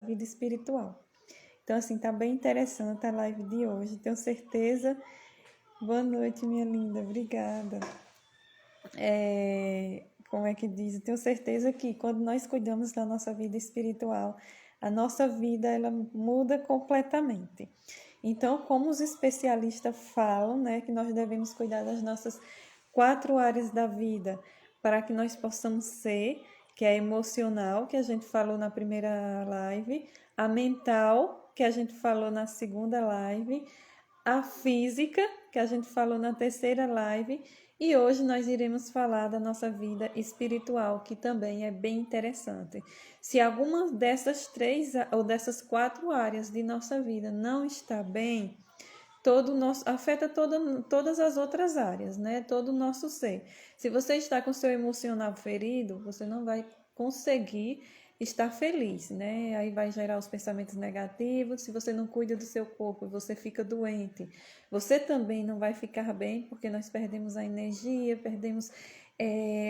vida espiritual. Então, assim, tá bem interessante a live de hoje. Tenho certeza. Boa noite, minha linda. Obrigada. Como é que diz? Tenho certeza que quando nós cuidamos da nossa vida espiritual, a nossa vida ela muda completamente. Então, como os especialistas falam, né, que nós devemos cuidar das nossas 4 áreas da vida para que nós possamos ser, que é a emocional, que a gente falou na primeira live, a mental, que a gente falou na segunda live, a física, que a gente falou na terceira live, e hoje nós iremos falar da nossa vida espiritual, que também é bem interessante. Se alguma dessas 3 ou dessas 4 áreas de nossa vida não está bem, afeta todas as outras áreas, né? Todo o nosso ser. Se você está com seu emocional ferido, você não vai conseguir estar feliz, né? Aí vai gerar os pensamentos negativos. Se você não cuida do seu corpo, você fica doente. Você também não vai ficar bem, porque nós perdemos a energia, perdemos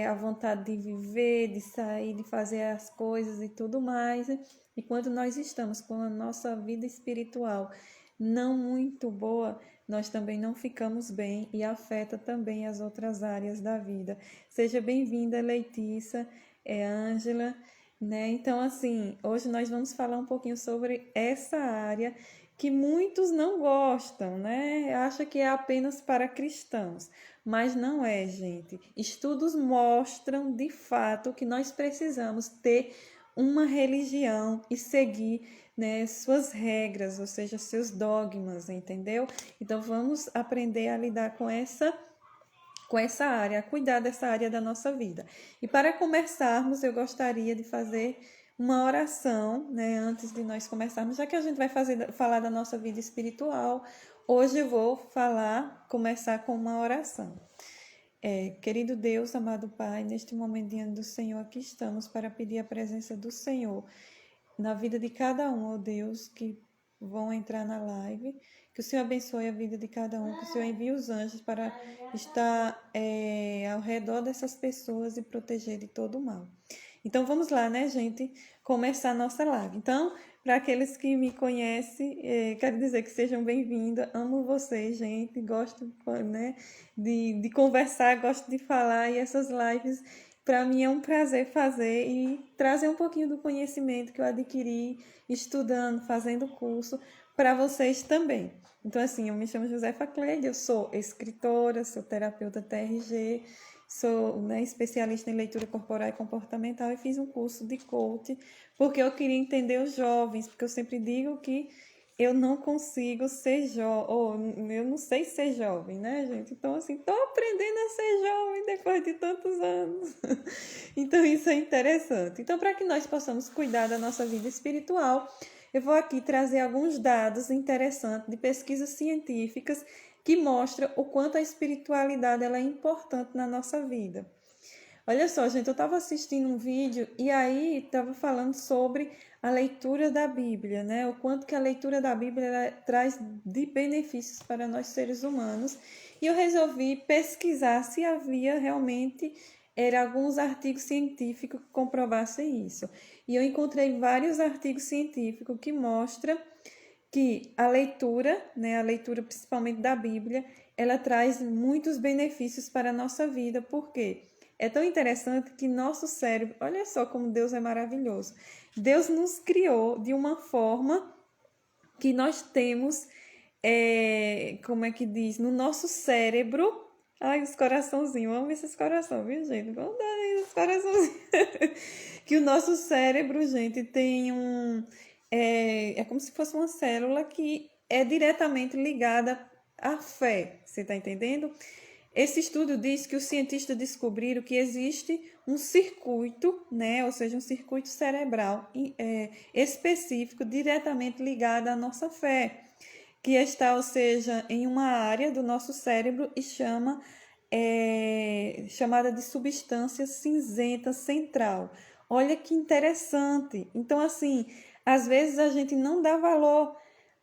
a vontade de viver, de sair, de fazer as coisas e tudo mais. E quando nós estamos com a nossa vida espiritual não muito boa, nós também não ficamos bem e afeta também as outras áreas da vida. Seja bem-vinda, Letícia, Ângela, né? Então, assim, hoje nós vamos falar um pouquinho sobre essa área que muitos não gostam, né? Acha que é apenas para cristãos, mas não é, gente. Estudos mostram de fato que nós precisamos ter uma religião e seguir, né, suas regras, ou seja, seus dogmas, entendeu? Então vamos aprender a lidar com essa área, a cuidar dessa área da nossa vida. E para começarmos, eu gostaria de fazer uma oração, né, antes de nós começarmos, já que a gente vai falar da nossa vida espiritual, hoje eu vou começar com uma oração. Querido Deus, amado Pai, neste momento diante do Senhor, aqui estamos para pedir a presença do Senhor na vida de cada um, ó Deus, que vão entrar na live. Que o Senhor abençoe a vida de cada um, que o Senhor envie os anjos para estar ao redor dessas pessoas e proteger de todo o mal. Então vamos lá, né, gente, começar a nossa live. Então, para aqueles que me conhecem, quero dizer que sejam bem-vindos. Amo vocês, gente. Gosto, né, de conversar, gosto de falar, e essas lives para mim é um prazer fazer e trazer um pouquinho do conhecimento que eu adquiri estudando, fazendo curso, para vocês também. Então, assim, eu me chamo Josefa Cleide, eu sou escritora, sou terapeuta TRG, sou, né, especialista em leitura corporal e comportamental e fiz um curso de coach, porque eu queria entender os jovens, porque eu sempre digo que eu não consigo ser jovem, ou eu não sei ser jovem, né, gente? Então, assim, tô aprendendo a ser jovem depois de tantos anos. Então, isso é interessante. Então, para que nós possamos cuidar da nossa vida espiritual, eu vou aqui trazer alguns dados interessantes de pesquisas científicas que mostram o quanto a espiritualidade ela é importante na nossa vida. Olha só, gente, eu estava assistindo um vídeo e aí estava falando sobre a leitura da Bíblia, né? O quanto que a leitura da Bíblia traz de benefícios para nós seres humanos. E eu resolvi pesquisar se havia realmente alguns artigos científicos que comprovassem isso. E eu encontrei vários artigos científicos que mostram que a leitura, né, a leitura principalmente da Bíblia, ela traz muitos benefícios para a nossa vida. Por quê? É tão interessante que nosso cérebro, olha só como Deus é maravilhoso. Deus nos criou de uma forma que nós temos, como é que diz, no nosso cérebro. Ai, os coraçãozinhos, eu amo esses corações, viu, gente? Vamos dar aí os coraçãozinhos. Que o nosso cérebro, gente, tem é como se fosse uma célula que é diretamente ligada à fé, você está entendendo? Esse estudo diz que os cientistas descobriram que existe um circuito, né, ou seja, um circuito cerebral específico diretamente ligado à nossa fé, que está, ou seja, em uma área do nosso cérebro e chamada de substância cinzenta central. Olha que interessante. Então, assim, às vezes a gente não dá valor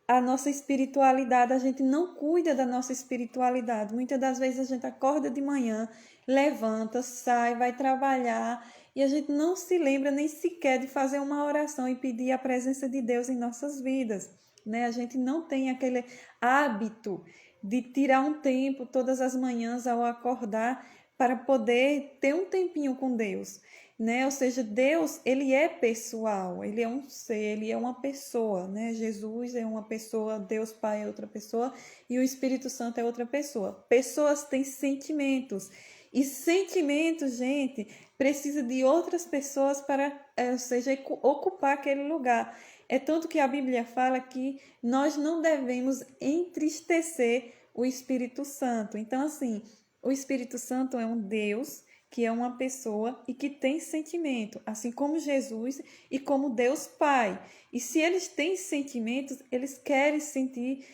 a nossa espiritualidade, a gente não cuida da nossa espiritualidade. Muitas das vezes a gente acorda de manhã, levanta, sai, vai trabalhar e a gente não se lembra nem sequer de fazer uma oração e pedir a presença de Deus em nossas vidas, né? A gente não tem aquele hábito de tirar um tempo todas as manhãs ao acordar para poder ter um tempinho com Deus, né? Ou seja, Deus, ele é pessoal, ele é um ser, ele é uma pessoa, né? Jesus é uma pessoa, Deus Pai é outra pessoa e o Espírito Santo é outra pessoa. Pessoas têm sentimentos e sentimentos, gente, precisa de outras pessoas para, ou seja, ocupar aquele lugar. É tanto que a Bíblia fala que nós não devemos entristecer o Espírito Santo. Então, assim, o Espírito Santo é um Deus que é uma pessoa e que tem sentimento, assim como Jesus e como Deus Pai. E se eles têm sentimentos, eles querem sentir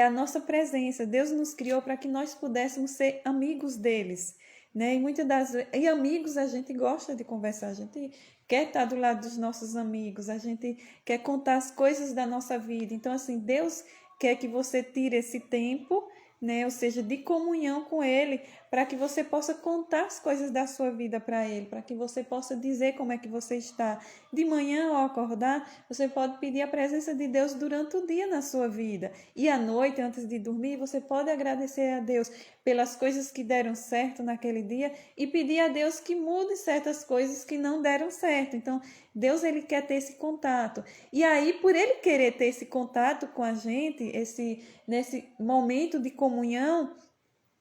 a nossa presença. Deus nos criou para que nós pudéssemos ser amigos deles, né? E amigos, a gente gosta de conversar, a gente quer estar do lado dos nossos amigos, a gente quer contar as coisas da nossa vida. Então, assim, Deus quer que você tire esse tempo, né? Ou seja, de comunhão com Ele, para que você possa contar as coisas da sua vida para Ele, para que você possa dizer como é que você está. De manhã, ao acordar, você pode pedir a presença de Deus durante o dia na sua vida. E à noite, antes de dormir, você pode agradecer a Deus pelas coisas que deram certo naquele dia e pedir a Deus que mude certas coisas que não deram certo. Então, Deus, ele quer ter esse contato. E aí, por ele querer ter esse contato com a gente, nesse momento de comunhão,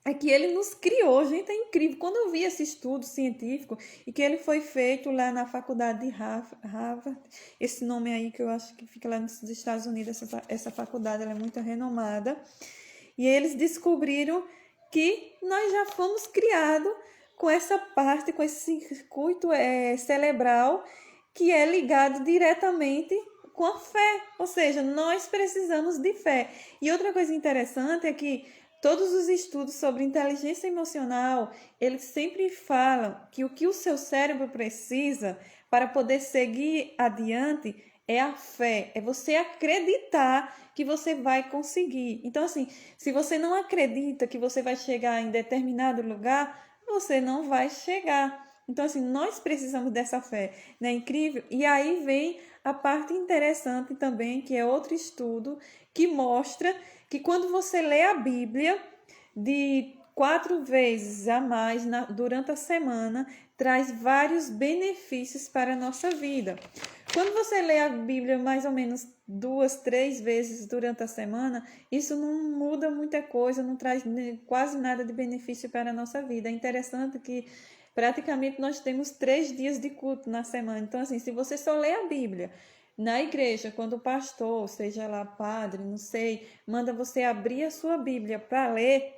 é que ele nos criou. Gente, é incrível. Quando eu vi esse estudo científico e que ele foi feito lá na faculdade de Harvard, esse nome aí que eu acho que fica lá nos Estados Unidos, essa faculdade, ela é muito renomada, e eles descobriram que nós já fomos criados com essa parte, com esse circuito cerebral que é ligado diretamente com a fé, ou seja, nós precisamos de fé. E outra coisa interessante é que todos os estudos sobre inteligência emocional, eles sempre falam que o que o seu cérebro precisa para poder seguir adiante é a fé, é você acreditar que você vai conseguir. Então, assim, se você não acredita que você vai chegar em determinado lugar, você não vai chegar. Então, assim, nós precisamos dessa fé, né? Incrível. E aí vem a parte interessante também, que é outro estudo que mostra que quando você lê a Bíblia de 4 vezes a mais durante a semana, traz vários benefícios para a nossa vida. Quando você lê a Bíblia mais ou menos 2, 3 vezes durante a semana, isso não muda muita coisa, não traz quase nada de benefício para a nossa vida. É interessante que praticamente nós temos 3 dias de culto na semana. Então, assim, se você só lê a Bíblia na igreja, quando o pastor, seja lá padre, não sei, manda você abrir a sua Bíblia para ler,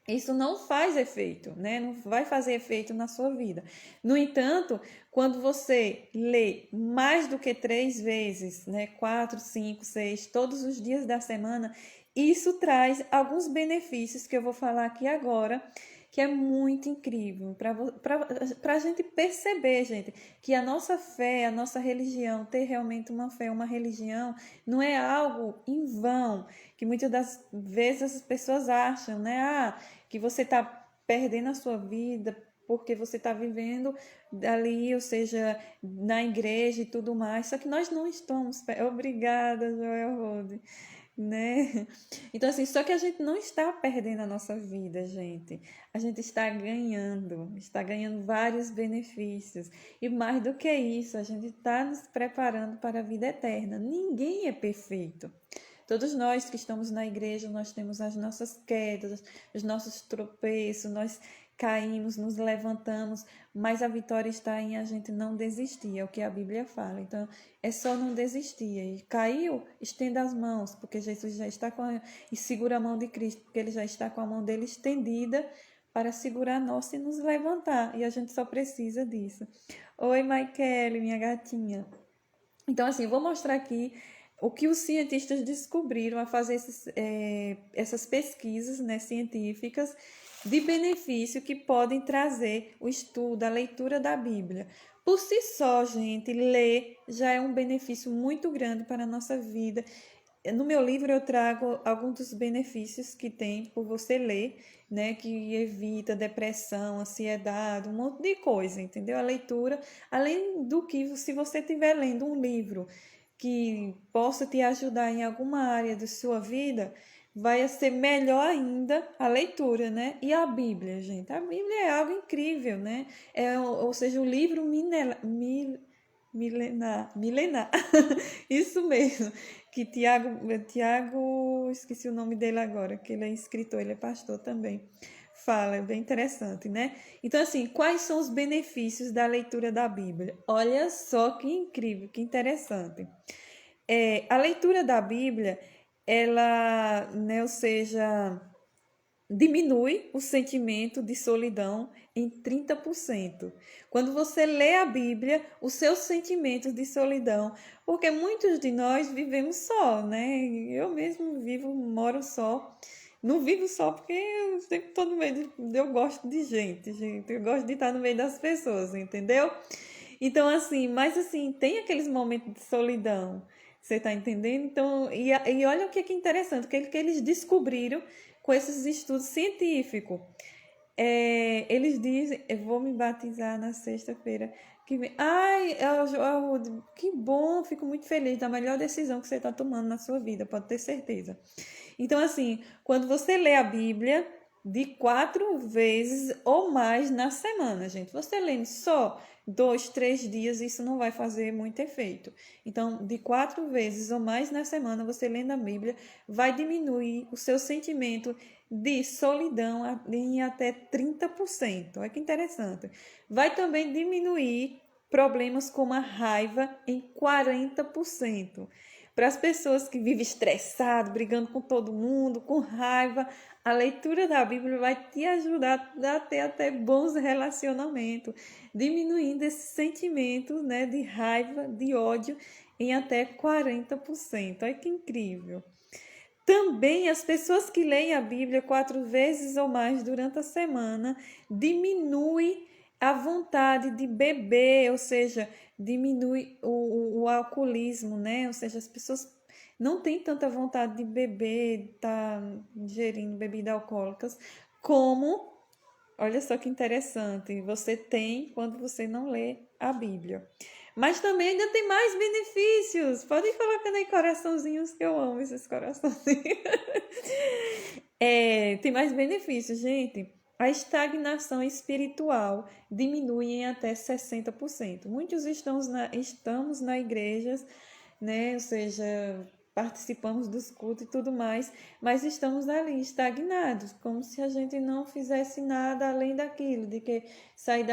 isso não faz efeito, né? Não vai fazer efeito na sua vida. No entanto, quando você lê mais do que 3 vezes, né? 4, 5, 6, todos os dias da semana, isso traz alguns benefícios que eu vou falar aqui agora, que é muito incrível, para a gente perceber, gente, que a nossa fé, a nossa religião, ter realmente uma fé, uma religião, não é algo em vão, que muitas das vezes as pessoas acham, né? Que você está perdendo a sua vida porque você está vivendo ali, ou seja, na igreja e tudo mais, só que nós não estamos. Obrigada, Joel Rode, né? Então, assim, só que a gente não está perdendo a nossa vida, gente. A gente está ganhando vários benefícios. E mais do que isso, a gente está nos preparando para a vida eterna. Ninguém é perfeito. Todos nós que estamos na igreja, nós temos as nossas quedas, os nossos tropeços, nós caímos, nos levantamos, mas a vitória está em a gente não desistir, é o que a Bíblia fala. Então, é só não desistir. E caiu, estenda as mãos, porque Jesus já está e segura a mão de Cristo, porque ele já está com a mão dele estendida para segurar a nossa e nos levantar. E a gente só precisa disso. Oi, Maikele, minha gatinha. Então, assim, eu vou mostrar aqui o que os cientistas descobriram a fazer essas pesquisas, né, científicas de benefício que podem trazer o estudo, a leitura da Bíblia. Por si só, gente, ler já é um benefício muito grande para a nossa vida. No meu livro eu trago alguns dos benefícios que tem por você ler, né, que evita depressão, ansiedade, um monte de coisa, entendeu? A leitura, além do que se você estiver lendo um livro que possa te ajudar em alguma área da sua vida, vai ser melhor ainda a leitura, né? E a Bíblia, gente, a Bíblia é algo incrível, né? Ou seja, o livro milenar, isso mesmo, que Tiago, esqueci o nome dele agora, que ele é escritor, ele é pastor também, fala, é bem interessante, né? Então, assim, quais são os benefícios da leitura da Bíblia? Olha só que incrível, que interessante. A leitura da Bíblia, ela, né, ou seja, diminui o sentimento de solidão em 30%. Quando você lê a Bíblia, os seus sentimentos de solidão, porque muitos de nós vivemos só, né? Eu mesmo moro só. Não vivo só porque eu sempre estou no meio eu gosto de gente. Eu gosto de estar no meio das pessoas, entendeu? Então, assim, mas assim, tem aqueles momentos de solidão. Você está entendendo? Então, e olha o que é interessante, o que eles descobriram com esses estudos científicos. Eles dizem, eu vou me batizar na sexta-feira que vem. Ai, que bom, fico muito feliz da melhor decisão que você está tomando na sua vida, pode ter certeza. Então, assim, quando você lê a Bíblia de 4 vezes ou mais na semana, gente, você lendo só 2, 3 dias, isso não vai fazer muito efeito. Então, de 4 vezes ou mais na semana, você lendo a Bíblia, vai diminuir o seu sentimento de solidão em até 30%. Olha que interessante. Vai também diminuir problemas como a raiva em 40%. Para as pessoas que vivem estressadas, brigando com todo mundo, com raiva, a leitura da Bíblia vai te ajudar a ter até bons relacionamentos, diminuindo esse sentimento, né, de raiva, de ódio em até 40%. Olha que incrível. Também as pessoas que leem a Bíblia 4 vezes ou mais durante a semana diminui a vontade de beber, ou seja, diminui o alcoolismo, né? Ou seja, as pessoas não têm tanta vontade de beber, tá ingerindo bebidas alcoólicas, como, olha só que interessante, você tem quando você não lê a Bíblia. Mas também ainda tem mais benefícios. Pode ir colocando aí coraçãozinhos, que eu amo esses coraçãozinhos. Tem mais benefícios, gente. A estagnação espiritual diminui em até 60%. Muitos estamos na igrejas, né? Ou seja, participamos dos cultos e tudo mais, mas estamos ali estagnados, como se a gente não fizesse nada além daquilo, de que sair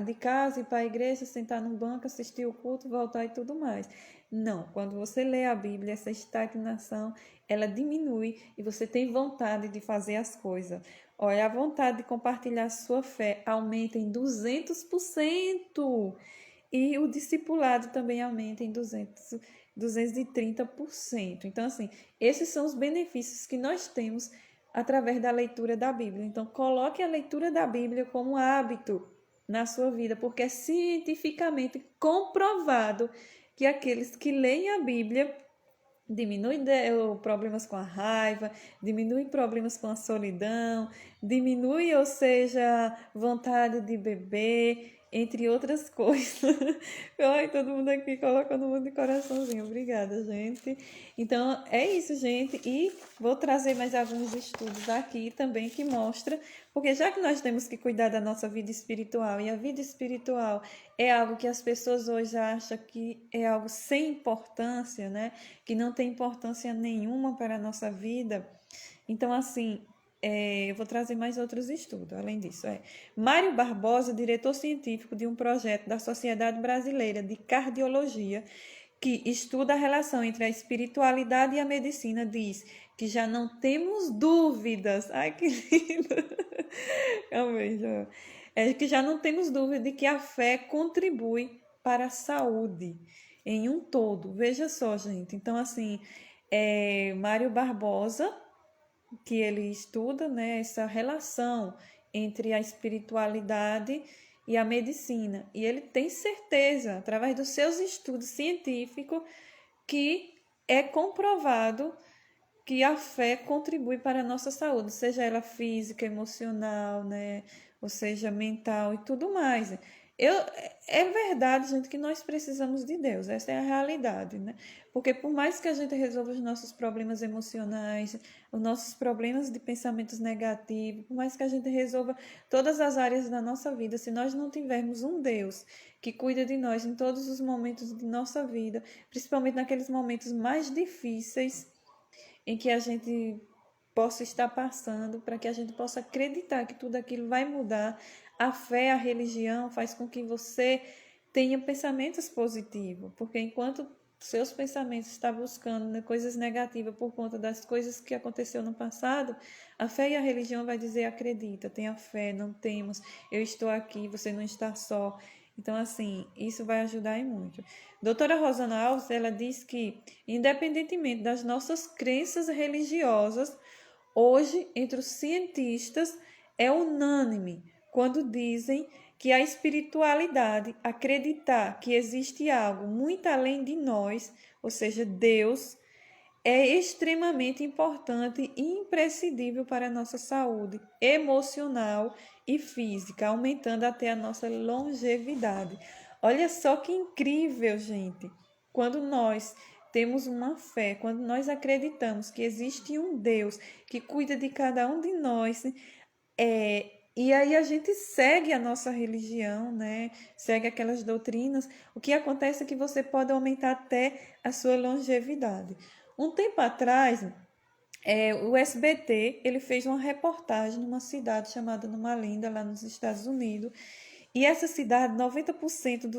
de casa, ir para a igreja, sentar no banco, assistir o culto, voltar e tudo mais. Não, quando você lê a Bíblia, essa estagnação, ela diminui e você tem vontade de fazer as coisas. Olha, a vontade de compartilhar sua fé aumenta em 200%. E o discipulado também aumenta em 230%. Então, assim, esses são os benefícios que nós temos através da leitura da Bíblia. Então, coloque a leitura da Bíblia como hábito na sua vida, porque é cientificamente comprovado que aqueles que leem a Bíblia diminui problemas com a raiva, diminui problemas com a solidão, diminui, ou seja, vontade de beber, entre outras coisas. Ai, todo mundo aqui colocando um monte de coraçãozinho. Obrigada, gente. Então, é isso, gente. E vou trazer mais alguns estudos aqui também que mostra, porque já que nós temos que cuidar da nossa vida espiritual, e a vida espiritual é algo que as pessoas hoje acham que é algo sem importância, né? Que não tem importância nenhuma para a nossa vida. Então, assim, eu vou trazer mais outros estudos, além disso. Mário Barbosa, diretor científico de um projeto da Sociedade Brasileira de Cardiologia, que estuda a relação entre a espiritualidade e a medicina, diz que já não temos dúvidas. Ai, que lindo! Que já não temos dúvida de que a fé contribui para a saúde em um todo. Veja só, gente. Então, assim, Mário Barbosa, que ele estuda, né, essa relação entre a espiritualidade e a medicina. E ele tem certeza, através dos seus estudos científicos, que é comprovado que a fé contribui para a nossa saúde, seja ela física, emocional, né? Ou seja, mental e tudo mais. Eu, é verdade, gente, que nós precisamos de Deus, essa é a realidade, né? Porque por mais que a gente resolva os nossos problemas emocionais, os nossos problemas de pensamentos negativos, por mais que a gente resolva todas as áreas da nossa vida, se nós não tivermos um Deus que cuida de nós em todos os momentos de nossa vida, principalmente naqueles momentos mais difíceis, em que a gente possa estar passando, para que a gente possa acreditar que tudo aquilo vai mudar. A fé, a religião faz com que você tenha pensamentos positivos, porque enquanto seus pensamentos estão buscando, né, coisas negativas por conta das coisas que aconteceu no passado, a fé e a religião vai dizer: acredita, tenha fé, não temos, eu estou aqui, você não está só. Então, assim, isso vai ajudar muito. Doutora Rosana Alves, ela diz que, independentemente das nossas crenças religiosas, hoje, entre os cientistas, é unânime quando dizem que a espiritualidade, acreditar que existe algo muito além de nós, ou seja, Deus, é extremamente importante e imprescindível para a nossa saúde emocional e física, aumentando até a nossa longevidade. Olha só que incrível, gente! Quando nós temos uma fé, quando nós acreditamos que existe um Deus que cuida de cada um de nós, e aí a gente segue a nossa religião, né? Segue aquelas doutrinas. O que acontece é que você pode aumentar até a sua longevidade. Um tempo atrás, o SBT ele fez uma reportagem numa cidade chamada Numa Linda, lá nos Estados Unidos. E essa cidade, 90%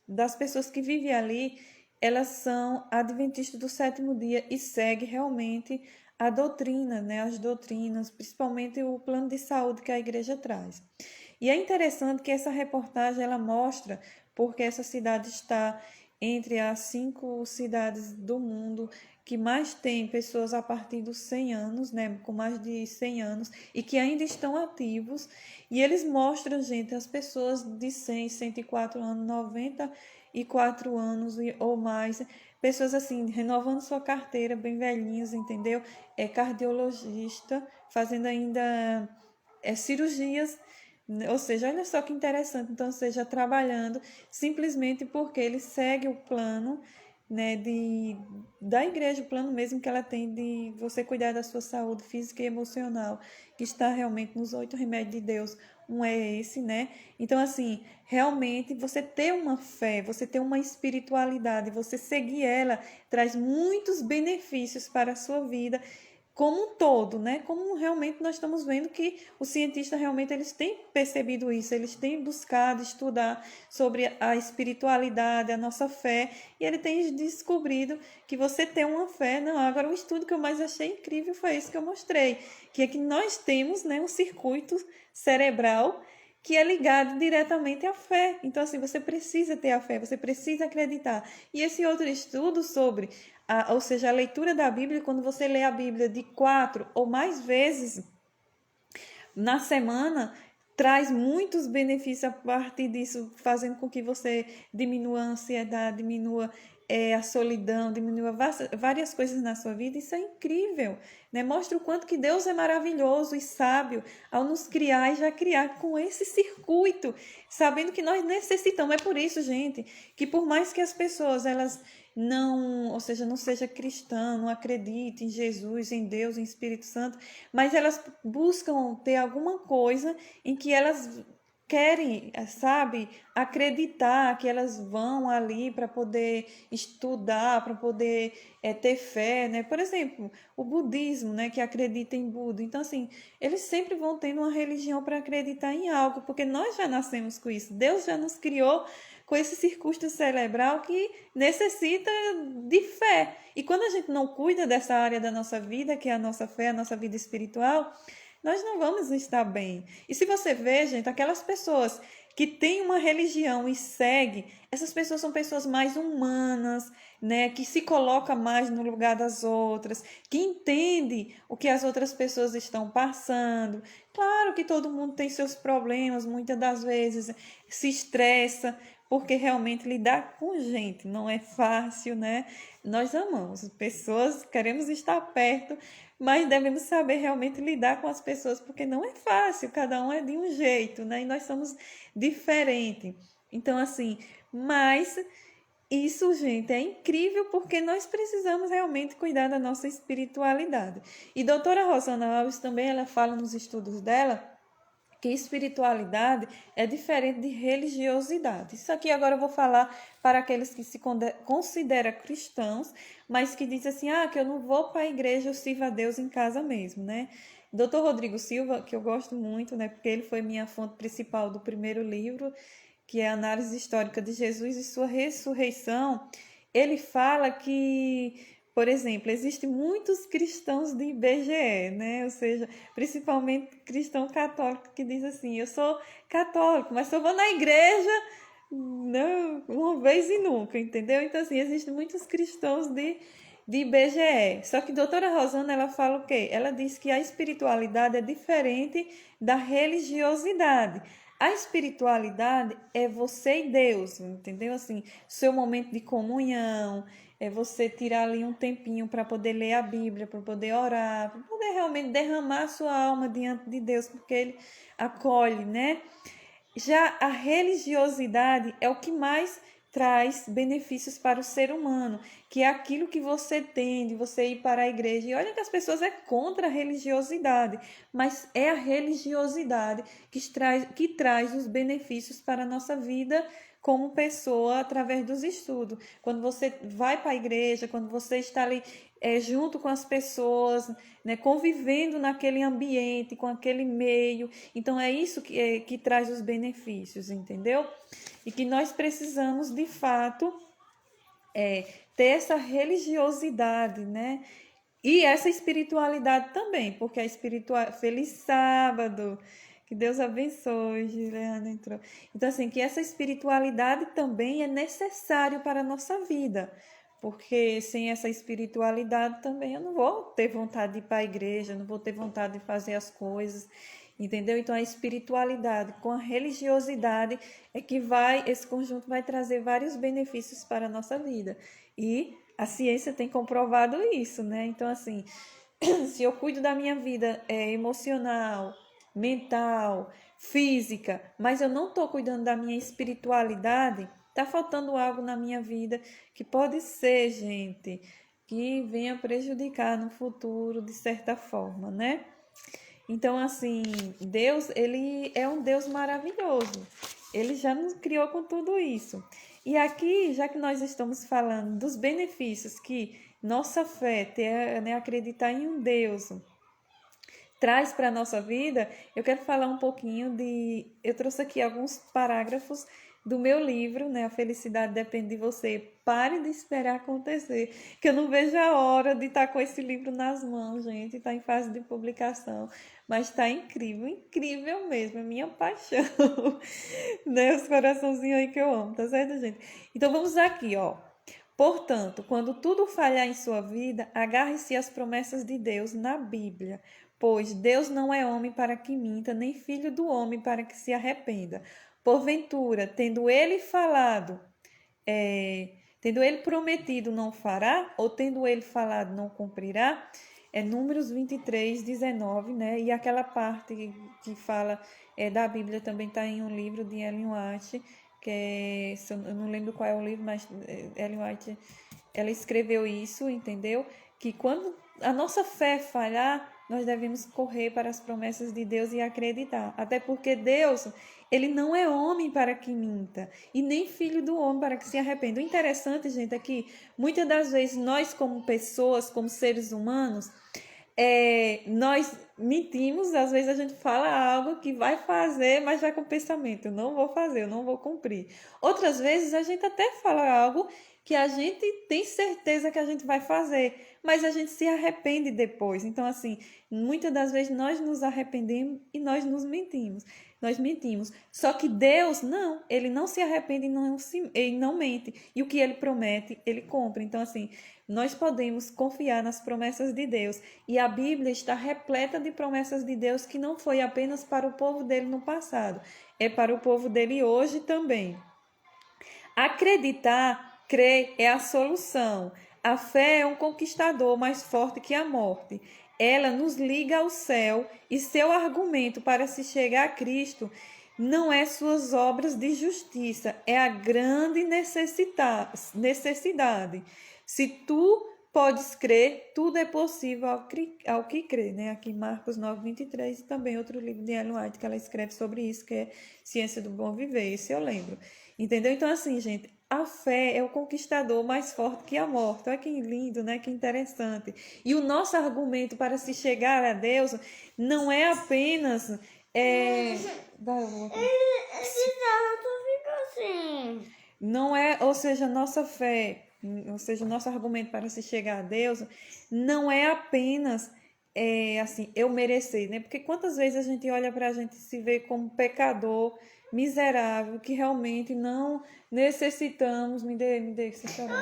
das pessoas que vivem ali, elas são adventistas do sétimo dia e seguem realmente a doutrina, né? As doutrinas, principalmente o plano de saúde que a igreja traz. E é interessante que essa reportagem ela mostra porque essa cidade está entre as 5 cidades do mundo que mais tem pessoas a partir dos 100 anos, né, com mais de 100 anos, e que ainda estão ativos. E eles mostram, gente, as pessoas de 100, 104 anos, 94 anos ou mais, pessoas assim, renovando sua carteira, bem velhinhos, entendeu? É cardiologista, fazendo ainda cirurgias, ou seja, olha só que interessante, então, seja, trabalhando simplesmente porque ele segue o plano, né, da igreja, o plano mesmo que ela tem de você cuidar da sua saúde física e emocional, que está realmente nos 8 remédios de Deus. Um é esse, né? Então, assim, realmente você ter uma fé, você ter uma espiritualidade, você seguir ela, traz muitos benefícios para a sua vida como um todo, né? Como realmente nós estamos vendo que os cientistas realmente eles têm percebido isso, eles têm buscado estudar sobre a espiritualidade, a nossa fé, e ele tem descobrido que você tem uma fé. Não, agora o estudo que eu mais achei incrível foi esse que eu mostrei, que é que nós temos, né, um circuito cerebral que é ligado diretamente à fé. Então, assim, você precisa ter a fé, você precisa acreditar. E esse outro estudo sobre ou seja, a leitura da Bíblia, quando você lê a Bíblia de 4 ou mais vezes na semana, traz muitos benefícios a partir disso, fazendo com que você diminua a ansiedade, diminua a solidão, diminua várias coisas na sua vida. Isso é incrível, né? Mostra o quanto que Deus é maravilhoso e sábio ao nos criar e já criar com esse circuito, sabendo que nós necessitamos. É por isso, gente, que por mais que as pessoas elas não, ou seja, não seja cristã, não acredite em Jesus, em Deus, em Espírito Santo, mas elas buscam ter alguma coisa em que elas querem, sabe, acreditar, que elas vão ali para poder estudar, para poder ter fé, né? Por exemplo, o budismo, né, que acredita em Buda. Então, assim, eles sempre vão tendo uma religião para acreditar em algo, porque nós já nascemos com isso. Deus já nos criou com esse circuito cerebral que necessita de fé. E quando a gente não cuida dessa área da nossa vida, que é a nossa fé, a nossa vida espiritual, nós não vamos estar bem. E se você vê, gente, aquelas pessoas que têm uma religião e seguem, essas pessoas são pessoas mais humanas, né, que se coloca mais no lugar das outras, que entende o que as outras pessoas estão passando. Claro que todo mundo tem seus problemas, muitas das vezes se estressa, porque realmente lidar com gente não é fácil, né? Nós amamos pessoas, queremos estar perto, mas devemos saber realmente lidar com as pessoas, porque não é fácil, cada um é de um jeito, né? E nós somos diferentes. Então, assim, mas isso, gente, é incrível porque nós precisamos realmente cuidar da nossa espiritualidade. E doutora Rosana Alves também, ela fala nos estudos dela que espiritualidade é diferente de religiosidade. Isso aqui agora eu vou falar para aqueles que se consideram cristãos, mas que dizem assim, que eu não vou para a igreja, eu sirvo a Deus em casa mesmo, né? Dr. Rodrigo Silva, que eu gosto muito, né, porque ele foi minha fonte principal do primeiro livro, que é a Análise Histórica de Jesus e Sua Ressurreição, ele fala que, por exemplo, existem muitos cristãos de IBGE, né? Ou seja, principalmente cristão católico que diz assim, eu sou católico, mas só vou na igreja não, uma vez e nunca, entendeu? Então, assim, existem muitos cristãos de IBGE. Só que a doutora Rosana, ela fala o quê? Ela diz que a espiritualidade é diferente da religiosidade. A espiritualidade é você e Deus, entendeu? Assim, seu momento de comunhão, é você tirar ali um tempinho para poder ler a Bíblia, para poder orar, para poder realmente derramar sua alma diante de Deus, porque Ele acolhe, né? Já a religiosidade é o que mais traz benefícios para o ser humano, que é aquilo que você tem de você ir para a igreja. E olha que as pessoas é contra a religiosidade, mas é a religiosidade que traz os benefícios para a nossa vida como pessoa através dos estudos. Quando você vai para a igreja, quando você está ali junto com as pessoas, né, convivendo naquele ambiente, com aquele meio. Então, é isso que traz os benefícios, entendeu? E que nós precisamos, de fato, ter essa religiosidade, né? E essa espiritualidade também, porque a espiritualidade... Feliz sábado! Que Deus abençoe, Juliana entrou. Então, assim, que essa espiritualidade também é necessário para a nossa vida, porque sem essa espiritualidade também eu não vou ter vontade de ir para a igreja, não vou ter vontade de fazer as coisas, entendeu? Então, a espiritualidade com a religiosidade é que esse conjunto vai trazer vários benefícios para a nossa vida. E a ciência tem comprovado isso, né? Então, assim, se eu cuido da minha vida emocional, mental, física, mas eu não estou cuidando da minha espiritualidade, está faltando algo na minha vida que pode ser, gente, que venha prejudicar no futuro, de certa forma, né? Então, assim, Deus, ele é um Deus maravilhoso. Ele já nos criou com tudo isso. E aqui, já que nós estamos falando dos benefícios que nossa fé, né, acreditar em um Deus, traz para a nossa vida, eu quero falar um pouquinho eu trouxe aqui alguns parágrafos do meu livro, né? A Felicidade Depende de Você. Pare de esperar acontecer, que eu não vejo a hora de estar com esse livro nas mãos, gente. Está em fase de publicação, mas está incrível, incrível mesmo, é minha paixão, né? Os coraçãozinhos aí que eu amo, tá certo, gente? Então vamos aqui, ó. Portanto, quando tudo falhar em sua vida, agarre-se às promessas de Deus na Bíblia, pois Deus não é homem para que minta, nem filho do homem para que se arrependa. Porventura, tendo ele prometido, não fará, ou tendo ele falado, não cumprirá? É Números 23, 19, né? E aquela parte que fala da Bíblia também está em um livro de Ellen White, eu não lembro qual é o livro, mas Ellen White, ela escreveu isso, entendeu? Que quando a nossa fé falhar, nós devemos correr para as promessas de Deus e acreditar. Até porque Deus, ele não é homem para que minta, e nem filho do homem para que se arrependa. O interessante, gente, é que muitas das vezes nós, como pessoas, como seres humanos, nós mentimos, às vezes a gente fala algo que vai fazer, mas vai com o pensamento, eu não vou fazer, eu não vou cumprir. Outras vezes a gente até fala algo que a gente tem certeza que a gente vai fazer, mas a gente se arrepende depois. Então, assim, muitas das vezes nós nos arrependemos e nós nos mentimos. Nós mentimos. Só que Deus, não, ele não se arrepende e ele não mente. E o que ele promete, ele cumpre. Então, assim, nós podemos confiar nas promessas de Deus. E a Bíblia está repleta de promessas de Deus que não foi apenas para o povo dele no passado, é para o povo dele hoje também. Acreditar, crer é a solução. A fé é um conquistador mais forte que a morte. Ela nos liga ao céu e seu argumento para se chegar a Cristo não é suas obras de justiça, é a grande necessidade. Se tu podes crer, tudo é possível ao que crê, né? Aqui Marcos 9:23 e também outro livro de Ellen White que ela escreve sobre isso, que é Ciência do Bom Viver, esse eu lembro. Entendeu? Então, assim, gente, a fé é o conquistador mais forte que a morte. Olha que lindo, né? Que interessante. E o nosso argumento para se chegar a Deus não é apenas... Não é, ou seja, nossa fé, ou seja, nosso argumento para se chegar a Deus não é apenas assim, eu merecer, né? Porque quantas vezes a gente olha para a gente e se vê como pecador, miserável, que realmente não necessitamos, me dê, que você chorou.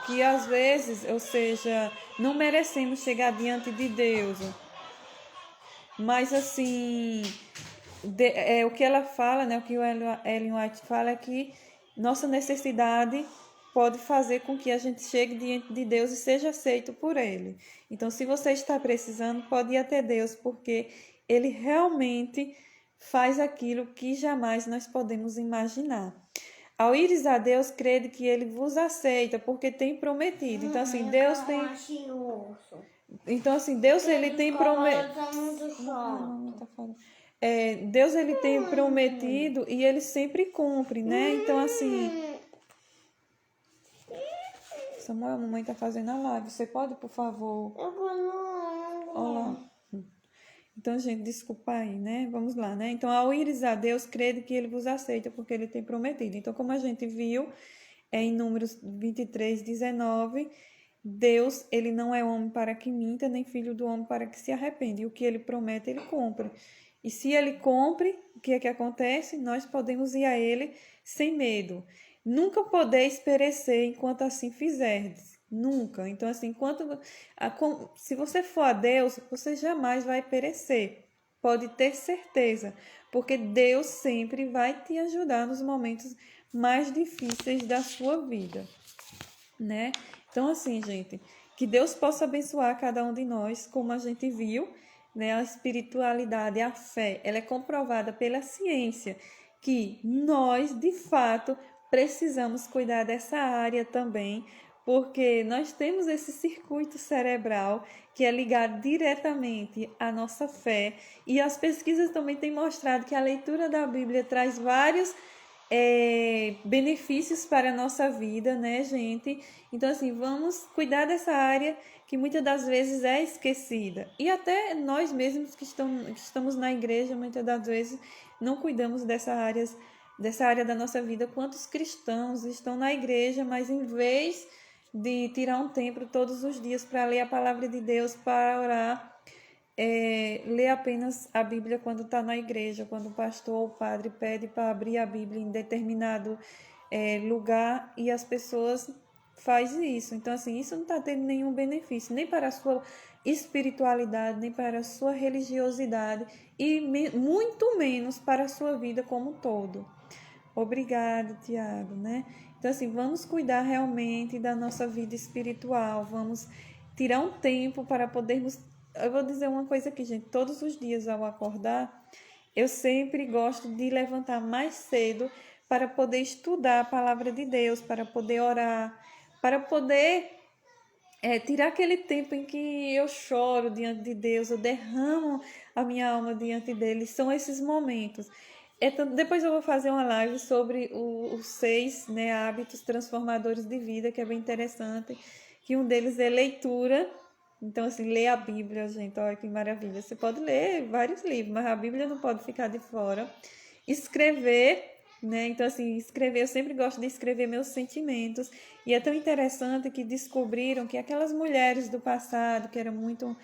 Que às vezes, ou seja, não merecemos chegar diante de Deus. Mas assim, o que ela fala, né, o que o Ellen White fala é que nossa necessidade pode fazer com que a gente chegue diante de Deus e seja aceito por Ele. Então, se você está precisando, pode ir até Deus, porque Ele realmente faz aquilo que jamais nós podemos imaginar. Ao ires a Deus, crede que Ele vos aceita, porque tem prometido. Então, assim, Deus tem... Então, assim, Deus, Ele tem prometido... Deus, Ele tem prometido e Ele sempre cumpre, né? Então, assim... Samuel, a mamãe tá fazendo a live. Você pode, por favor? Olá. Então, gente, desculpa aí, né? Vamos lá, né? Então, ao ires a Deus, crede que Ele vos aceita, porque Ele tem prometido. Então, como a gente viu, em Números 23:19, Deus, Ele não é homem para que minta, nem filho do homem para que se arrependa. E o que Ele promete, Ele cumpre. E se Ele cumpre, o que é que acontece? Nós podemos ir a Ele sem medo. Nunca podeis perecer enquanto assim fizerdes. Nunca. Então, assim, se você for a Deus, você jamais vai perecer. Pode ter certeza. Porque Deus sempre vai te ajudar nos momentos mais difíceis da sua vida, né? Então, assim, gente, que Deus possa abençoar cada um de nós, como a gente viu, né? A espiritualidade, a fé, ela é comprovada pela ciência, que nós, de fato, precisamos cuidar dessa área também, porque nós temos esse circuito cerebral que é ligado diretamente à nossa fé, e as pesquisas também têm mostrado que a leitura da Bíblia traz vários benefícios para a nossa vida, né, gente? Então, assim, vamos cuidar dessa área que muitas das vezes é esquecida. E até nós mesmos que estamos na igreja, muitas das vezes não cuidamos dessa área da nossa vida. Quantos cristãos estão na igreja, mas em vez de tirar um tempo todos os dias para ler a palavra de Deus, para orar, ler apenas a Bíblia quando está na igreja, quando o pastor ou o padre pede para abrir a Bíblia em determinado lugar e as pessoas fazem isso. Então, assim, isso não está tendo nenhum benefício, nem para a sua espiritualidade, nem para a sua religiosidade e muito menos para a sua vida como um todo. Obrigado, Tiago, né? Então, assim, vamos cuidar realmente da nossa vida espiritual, vamos tirar um tempo para podermos... Eu vou dizer uma coisa aqui, gente, todos os dias ao acordar, eu sempre gosto de levantar mais cedo para poder estudar a palavra de Deus, para poder orar, para poder tirar aquele tempo em que eu choro diante de Deus, eu derramo a minha alma diante dele. São esses momentos. Depois eu vou fazer uma live sobre os 6, né, hábitos transformadores de vida, que é bem interessante, que um deles é leitura. Então, assim, ler a Bíblia, gente, olha que maravilha. Você pode ler vários livros, mas a Bíblia não pode ficar de fora. Escrever, né? Então, assim, escrever, eu sempre gosto de escrever meus sentimentos. E é tão interessante que descobriram que aquelas mulheres do passado, que eram muito,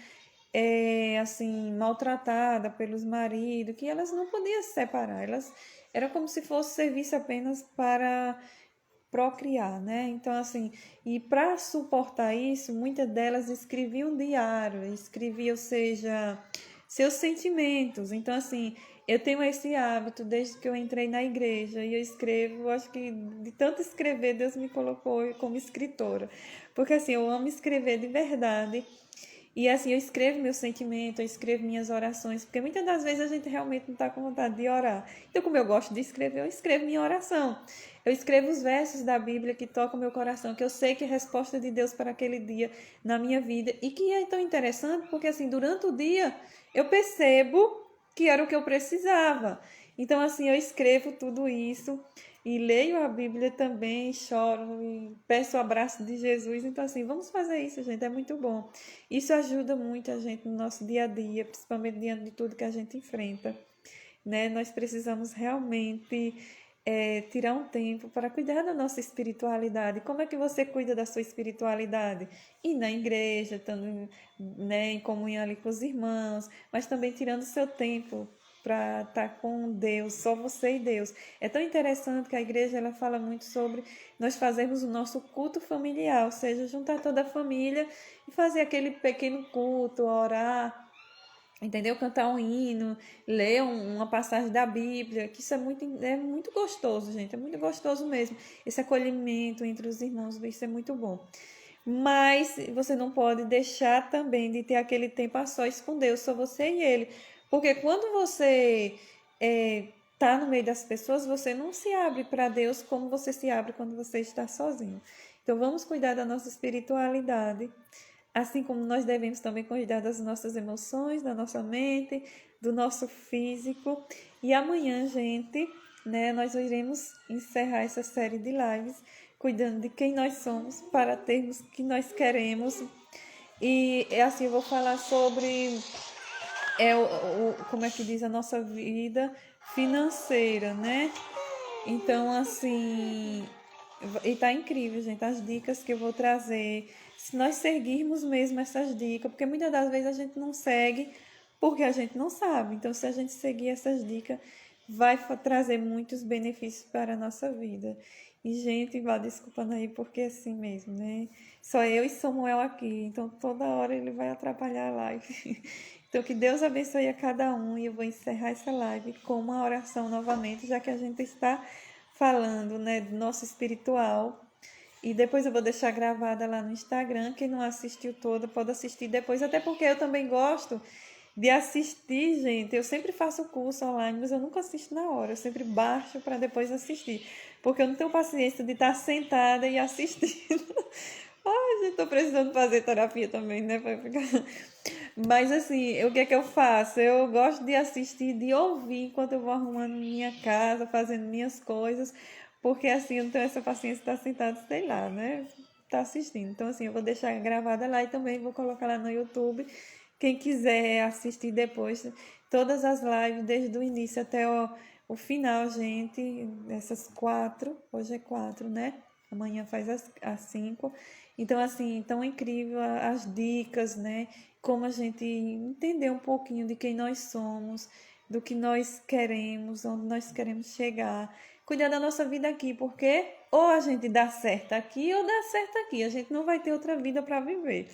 assim, maltratadas pelos maridos, que elas não podiam se separar. Elas era como se fosse serviço apenas para procriar, né? Então, assim, e para suportar isso, muitas delas escreviam diário, escreviam, ou seja, seus sentimentos. Então, assim, Eu tenho esse hábito desde que eu entrei na igreja e eu escrevo, acho que de tanto escrever, Deus me colocou como escritora. Porque assim, eu amo escrever de verdade. E assim, eu escrevo meu sentimento, eu escrevo minhas orações, porque muitas das vezes a gente realmente não está com vontade de orar. Então, como eu gosto de escrever, eu escrevo minha oração. Eu escrevo os versos da Bíblia que tocam meu coração, que eu sei que é a resposta de Deus para aquele dia na minha vida. E que é tão interessante, porque assim, durante o dia, eu percebo que era o que eu precisava. Então, assim, eu escrevo tudo isso e leio a Bíblia também, choro e peço o abraço de Jesus. Então, assim, vamos fazer isso, gente, é muito bom. Isso ajuda muito a gente no nosso dia a dia, principalmente diante de tudo que a gente enfrenta, né? Nós precisamos realmente tirar um tempo para cuidar da nossa espiritualidade. Como é que você cuida da sua espiritualidade? Ir na igreja, estando, né, em comunhão ali com os irmãos, mas também tirando seu tempo para estar com Deus, só você e Deus. É tão interessante que a igreja ela fala muito sobre nós fazermos o nosso culto familiar, ou seja, juntar toda a família e fazer aquele pequeno culto, orar, entendeu? Cantar um hino, ler uma passagem da Bíblia, que isso é muito gostoso, gente, é muito gostoso mesmo. Esse acolhimento entre os irmãos, isso é muito bom. Mas você não pode deixar também de ter aquele tempo a sós com Deus, só você e Ele. Porque quando você tá no meio das pessoas, você não se abre para Deus como você se abre quando você está sozinho. Então vamos cuidar da nossa espiritualidade, assim como nós devemos também cuidar das nossas emoções, da nossa mente, do nosso físico. E amanhã, gente, né, nós iremos encerrar essa série de lives cuidando de quem nós somos para termos o que nós queremos. E assim, eu vou falar sobre como é que diz a nossa vida financeira, né? Então, assim, e tá incrível, gente, as dicas que eu vou trazer. Se nós seguirmos mesmo essas dicas, porque muitas das vezes a gente não segue porque a gente não sabe. Então, se a gente seguir essas dicas, vai trazer muitos benefícios para a nossa vida. E, gente, vá desculpando aí, porque é assim mesmo, né? Só eu e Samuel aqui, então toda hora ele vai atrapalhar a live. Então, que Deus abençoe a cada um e eu vou encerrar essa live com uma oração novamente, já que a gente está falando, né, do nosso espiritual. E depois eu vou deixar gravada lá no Instagram. Quem não assistiu toda pode assistir depois, até porque eu também gosto de assistir, gente. Eu sempre faço curso online, mas eu nunca assisto na hora. Eu sempre baixo para depois assistir, porque eu não tenho paciência de estar sentada e assistindo. Ai, gente, tô precisando fazer terapia também, né? Mas assim, o que é que eu faço? Eu gosto de assistir, de ouvir enquanto eu vou arrumando minha casa, fazendo minhas coisas, porque assim, eu não tenho essa paciência de estar sentado, sei lá, né? Tá assistindo. Então, assim, eu vou deixar gravada lá e também vou colocar lá no YouTube. Quem quiser assistir depois, todas as lives, desde o início até o final, gente, essas 4, hoje é 4, né? Amanhã faz as 5. Então, assim, tão incrível as dicas, né? Como a gente entender um pouquinho de quem nós somos, do que nós queremos, onde nós queremos chegar. Cuidar da nossa vida aqui, porque ou a gente dá certo aqui ou dá certo aqui. A gente não vai ter outra vida para viver.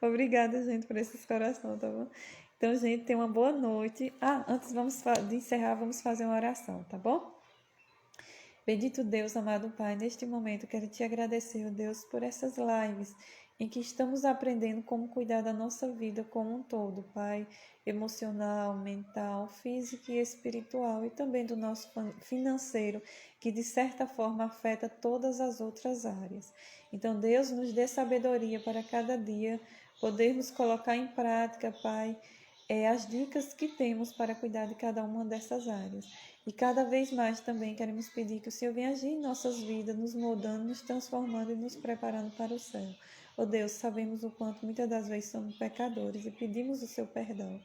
Obrigada, gente, por esses corações, tá bom? Então, gente, tenha uma boa noite. Ah, antes de encerrar, vamos fazer uma oração, tá bom? Bendito Deus, amado Pai, neste momento quero te agradecer, Deus, por essas lives em que estamos aprendendo como cuidar da nossa vida como um todo, Pai, emocional, mental, físico e espiritual, e também do nosso financeiro, que de certa forma afeta todas as outras áreas. Então, Deus, nos dê sabedoria para cada dia podermos colocar em prática, Pai, as dicas que temos para cuidar de cada uma dessas áreas. E cada vez mais também queremos pedir que o Senhor venha agir em nossas vidas, nos moldando, nos transformando e nos preparando para o céu. Oh Deus, sabemos o quanto muitas das vezes somos pecadores e pedimos o seu perdão,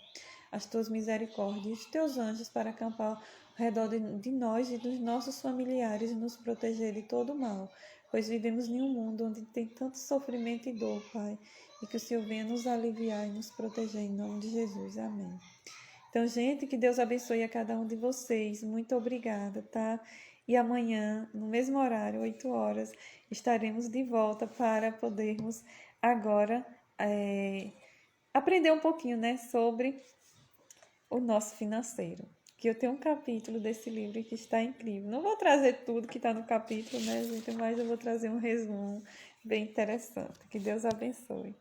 as tuas misericórdias e os teus anjos para acampar ao redor de nós e dos nossos familiares e nos proteger de todo o mal, pois vivemos em um mundo onde tem tanto sofrimento e dor, Pai, e que o Senhor venha nos aliviar e nos proteger em nome de Jesus. Amém. Então, gente, que Deus abençoe a cada um de vocês. Muito obrigada, tá? E amanhã, no mesmo horário, 8 horas, estaremos de volta para podermos agora aprender um pouquinho, né, sobre o nosso financeiro. que eu tenho um capítulo desse livro que está incrível. Não vou trazer tudo que está no capítulo, né, gente? Mas eu vou trazer um resumo bem interessante. Que Deus abençoe.